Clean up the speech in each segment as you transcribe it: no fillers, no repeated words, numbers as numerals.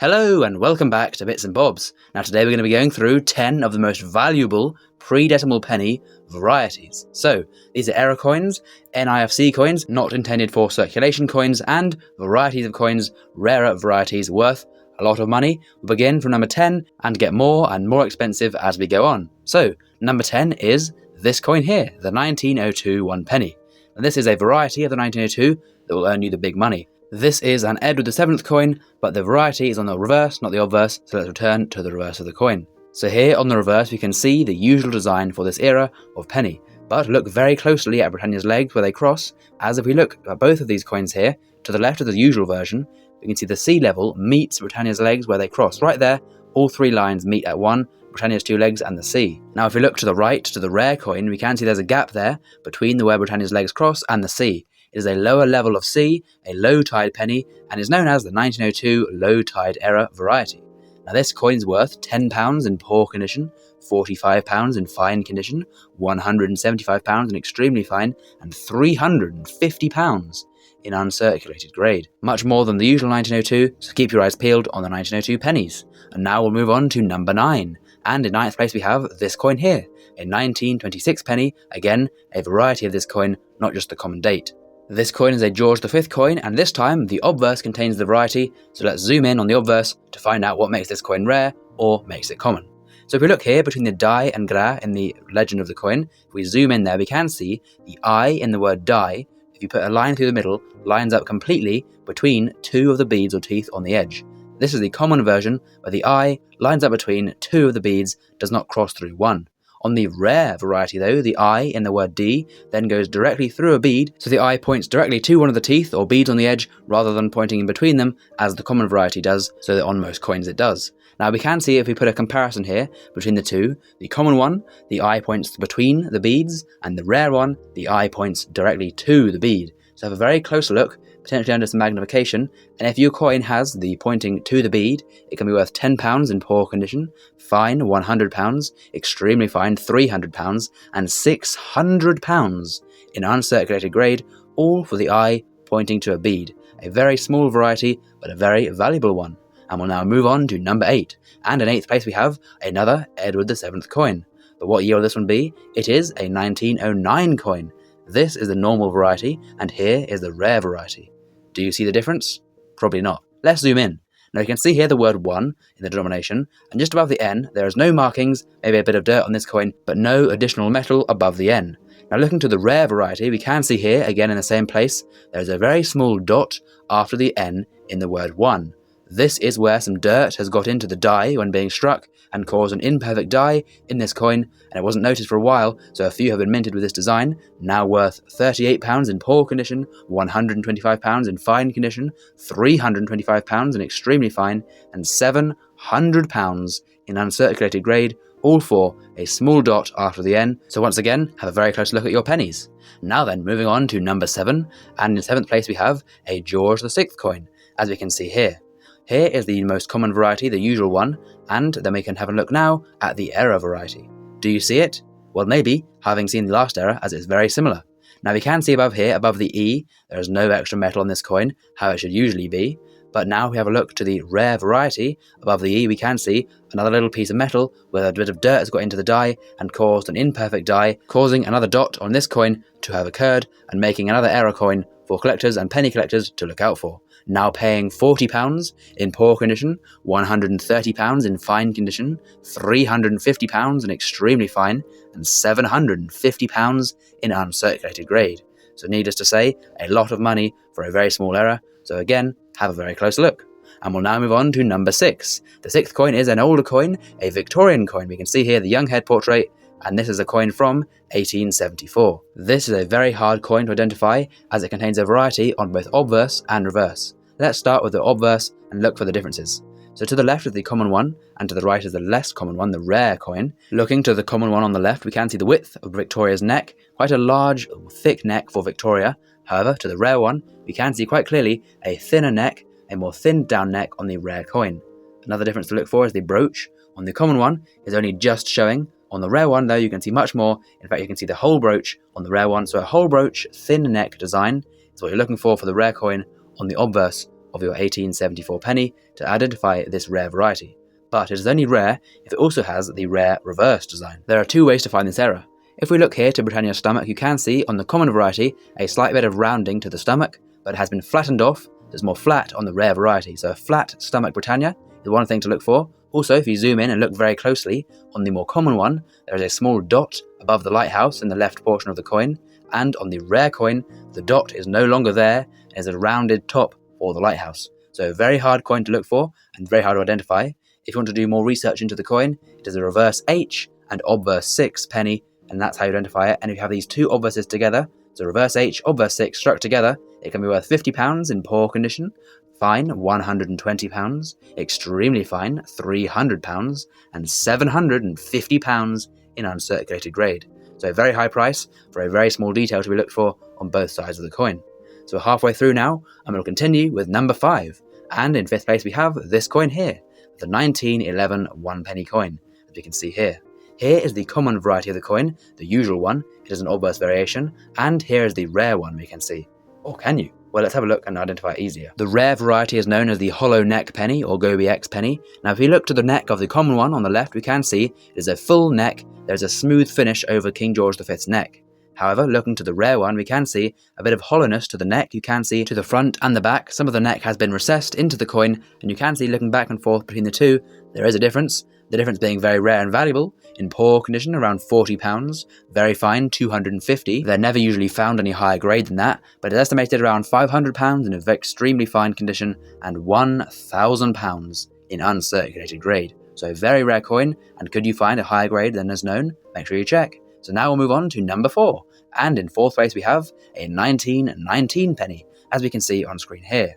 Hello and welcome back to Bits and Bobs. Now today we're going to be going through 10 of the most valuable pre-decimal penny varieties. So these are error coins, NIFC coins, not intended for circulation coins, and varieties of coins, rarer varieties worth a lot of money. We'll begin from number 10 and get more and more expensive as we go on. So number 10 is this coin here, the 1902 1 penny. And this is a variety of the 1902 that will earn you the big money. This is an Edward VII coin, but the variety is on the reverse, not the obverse, so let's return to the reverse of the coin. So here on the reverse we can see the usual design for this era of penny, but look very closely at Britannia's legs where they cross, as if we look at both of these coins here, to the left of the usual version, we can see the C level meets Britannia's legs where they cross. Right there, all three lines meet at one, Britannia's two legs and the C. Now if we look to the right, to the rare coin, we can see there's a gap there between where Britannia's legs cross and the C. It is a lower level of C, a low tide penny, and is known as the 1902 low tide era variety. Now this coin's worth £10 in poor condition, £45 in fine condition, £175 in extremely fine, and £350 in uncirculated grade. Much more than the usual 1902, so keep your eyes peeled on the 1902 pennies. And now we'll move on to number 9. And in 9th place we have this coin here, a 1926 penny, again a variety of this coin, not just the common date. This coin is a George V coin, and this time the obverse contains the variety, so let's zoom in on the obverse to find out what makes this coin rare or makes it common. So if we look here between the die and gra in the legend of the coin, if we zoom in there we can see the I in the word die, if you put a line through the middle, lines up completely between two of the beads or teeth on the edge. This is the common version where the I lines up between two of the beads, does not cross through one. On the rare variety though, the I in the word D then goes directly through a bead, so the I points directly to one of the teeth or beads on the edge rather than pointing in between them as the common variety does, so that on most coins it does. Now we can see if we put a comparison here between the two, the common one, the I points between the beads, and the rare one, the I points directly to the bead. So have a very close look, potentially under some magnification, and if your coin has the pointing to the bead, it can be worth £10 in poor condition, fine £100, extremely fine £300, and £600 in uncirculated grade, all for the eye pointing to a bead. A very small variety, but a very valuable one. And we'll now move on to number 8, and in 8th place we have another Edward VII coin. But what year will this one be? It is a 1909 coin. This is the normal variety, and here is the rare variety. Do you see the difference? Probably not. Let's zoom in. Now you can see here the word 1 in the denomination, and just above the N there is no markings, maybe a bit of dirt on this coin, but no additional metal above the N. Now looking to the rare variety, we can see here, again in the same place, there is a very small dot after the N in the word 1. This is where some dirt has got into the die when being struck and caused an imperfect die in this coin, and it wasn't noticed for a while, so a few have been minted with this design, now worth £38 in poor condition, £125 in fine condition, £325 in extremely fine, and £700 in uncirculated grade, all for a small dot after the N. So once again, have a very close look at your pennies. Now then, moving on to number 7, and in 7th place we have a George VI coin, as we can see here. Here is the most common variety, the usual one, and then we can have a look now at the error variety. Do you see it? Well, maybe, having seen the last error, as it's very similar. Now we can see above here, above the E, there is no extra metal on this coin, how it should usually be, but now we have a look to the rare variety. Above the E we can see another little piece of metal where a bit of dirt has got into the die and caused an imperfect die, causing another dot on this coin to have occurred and making another error coin for collectors and penny collectors to look out for. Now paying £40 in poor condition, £130 in fine condition, £350 in extremely fine, and £750 in uncirculated grade. So needless to say, a lot of money for a very small error, so again, have a very close look. And we'll now move on to number 6. The 6th coin is an older coin, a Victorian coin. We can see here the young head portrait, and this is a coin from 1874. This is a very hard coin to identify as it contains a variety on both obverse and reverse. Let's start with the obverse and look for the differences. So to the left is the common one, and to the right is the less common one, the rare coin. Looking to the common one on the left, we can see the width of Victoria's neck, quite a large, thick neck for Victoria. However, to the rare one, we can see quite clearly a thinner neck, a more thinned down neck on the rare coin. Another difference to look for is the brooch. On the common one is only just showing. On the rare one, though, you can see much more. In fact, you can see the whole brooch on the rare one. So a whole brooch, thin neck design is what you're looking for the rare coin on the obverse of your 1874 penny to identify this rare variety. But it is only rare if it also has the rare reverse design. There are two ways to find this error. If we look here to Britannia's stomach, you can see on the common variety a slight bit of rounding to the stomach, but it has been flattened off, so it's more flat on the rare variety. So a flat stomach Britannia is one thing to look for. Also, if you zoom in and look very closely, on the more common one, there is a small dot above the lighthouse in the left portion of the coin, and on the rare coin, the dot is no longer there, and is a rounded top for the lighthouse. So a very hard coin to look for, and very hard to identify. If you want to do more research into the coin, it is a reverse H and obverse 6 penny, and that's how you identify it. And if you have these two obverses together, so reverse H, obverse 6 struck together, it can be worth £50 in poor condition, fine £120, extremely fine £300, and £750 in uncirculated grade. So a very high price for a very small detail to be looked for on both sides of the coin. So we're halfway through now, and we'll continue with number 5. And in 5th place we have this coin here, the 1911 1-penny coin, as we can see here. Here is the common variety of the coin, the usual one, it is an obverse variation, and here is the rare one we can see. Or can you? Well, let's have a look and identify it easier. The rare variety is known as the hollow neck penny or Goby X penny. Now if we look to the neck of the common one on the left, we can see it is a full neck, there's a smooth finish over King George V's neck. However, looking to the rare one, we can see a bit of hollowness to the neck. You can see to the front and the back, some of the neck has been recessed into the coin, and you can see looking back and forth between the two, there is a difference. The difference being very rare and valuable, in poor condition around £40, very fine £250. They're never usually found any higher grade than that, but it's estimated around £500 in a extremely fine condition and £1,000 in uncirculated grade. So a very rare coin, and could you find a higher grade than is known? Make sure you check. So now we'll move on to number 4, and in 4th place we have a 1919 penny, as we can see on screen here.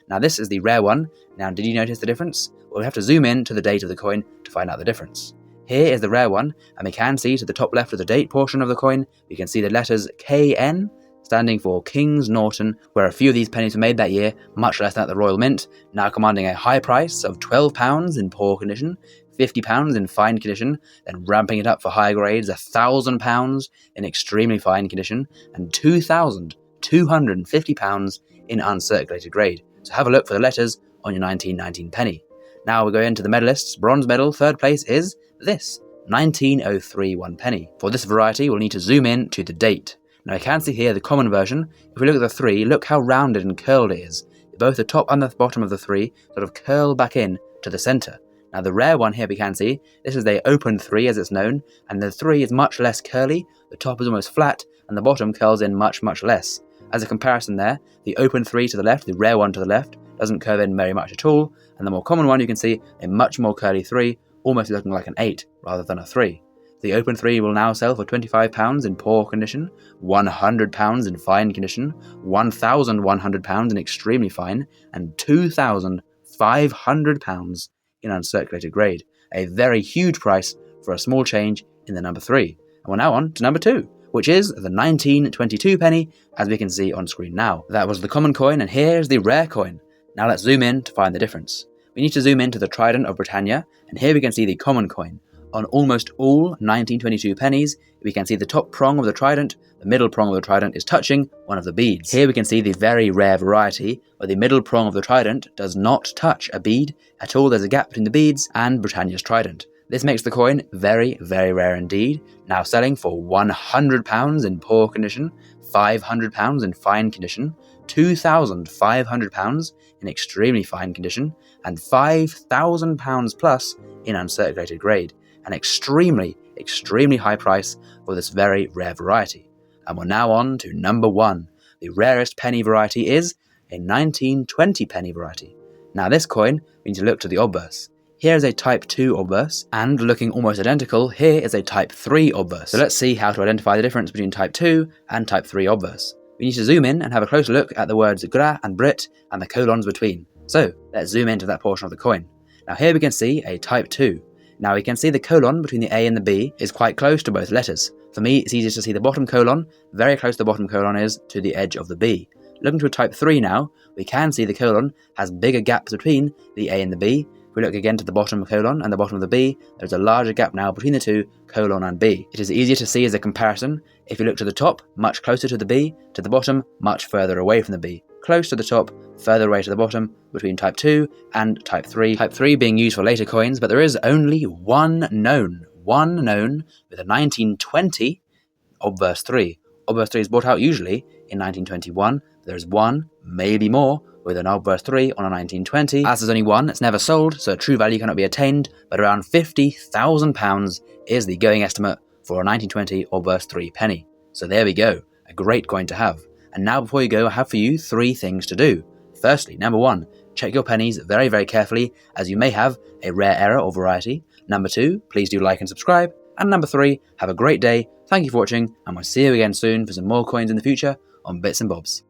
Now this is the rare one. Now did you notice the difference? Well, we have to zoom in to the date of the coin to find out the difference. Here is the rare one, and we can see to the top left of the date portion of the coin, we can see the letters KN, standing for Kings Norton, where a few of these pennies were made that year, much less than at the Royal Mint, now commanding a high price of £12 in poor condition, £50 in fine condition, then ramping it up for higher grades, £1,000 in extremely fine condition, and £2,250 in uncirculated grade. So have a look for the letters on your 1919 penny. Now we go into the medalists. Bronze medal, 3rd place is this, 1903 1-penny. For this variety, we'll need to zoom in to the date. Now you can see here the common version. If we look at the 3, look how rounded and curled it is. Both the top and the bottom of the 3 sort of curl back in to the centre. Now the rare one here we can see, this is the open 3 as it's known, and the 3 is much less curly, the top is almost flat, and the bottom curls in much less. As a comparison there, the open 3 to the left, the rare one to the left, doesn't curve in very much at all, and the more common one you can see a much more curly 3, almost looking like an 8 rather than a 3. The open 3 will now sell for £25 in poor condition, £100 in fine condition, £1,100 in extremely fine, and £2,500 in uncirculated grade. A very huge price for a small change in the number 3. And we're now on to number 2, which is the 1922 penny, as we can see on screen now. That was the common coin, and here's the rare coin. Now let's zoom in to find the difference. We need to zoom into the trident of Britannia, and here we can see the common coin. On almost all 1922 pennies, we can see the top prong of the trident, the middle prong of the trident is touching one of the beads. Here we can see the very rare variety, where the middle prong of the trident does not touch a bead at all. There's a gap between the beads and Britannia's trident. This makes the coin very rare indeed, now selling for £100 in poor condition, £500 in fine condition, £2,500 in extremely fine condition, and £5,000 plus in uncirculated grade. An extremely high price for this very rare variety. And we're now on to number 1. The rarest penny variety is a 1920 penny variety. Now this coin, we need to look to the obverse. Here is a type 2 obverse, and looking almost identical, here is a type 3 obverse. So let's see how to identify the difference between type 2 and type 3 obverse. We need to zoom in and have a closer look at the words gra and Brit and the colons between. So let's zoom into that portion of the coin. Now here we can see a type 2. Now we can see the colon between the A and the B is quite close to both letters. For me, it's easiest to see the bottom colon, very close to the bottom colon is to the edge of the B. Looking to a type 3 now, we can see the colon has bigger gaps between the A and the B. If we look again to the bottom colon and the bottom of the B, there's a larger gap now between the two, colon and B. It is easier to see as a comparison if you look to the top, much closer to the B, to the bottom, much further away from the B. Close to the top, further away to the bottom, between type 2 and type 3. Type 3 being used for later coins, but there is only one known with a 1920 obverse 3. Obverse 3 is brought out usually in 1921. There is one, maybe more, with an obverse 3 on a 1920. As there's only one, it's never sold, so true value cannot be attained, but around £50,000 is the going estimate for a 1920 obverse 3 penny. So there we go, a great coin to have. And now before you go, I have for you 3 things to do. Firstly, number 1, check your pennies very, very carefully, as you may have a rare error or variety. Number 2, please do like and subscribe. And number 3, have a great day, thank you for watching, and we'll see you again soon for some more coins in the future on Bits and Bobs.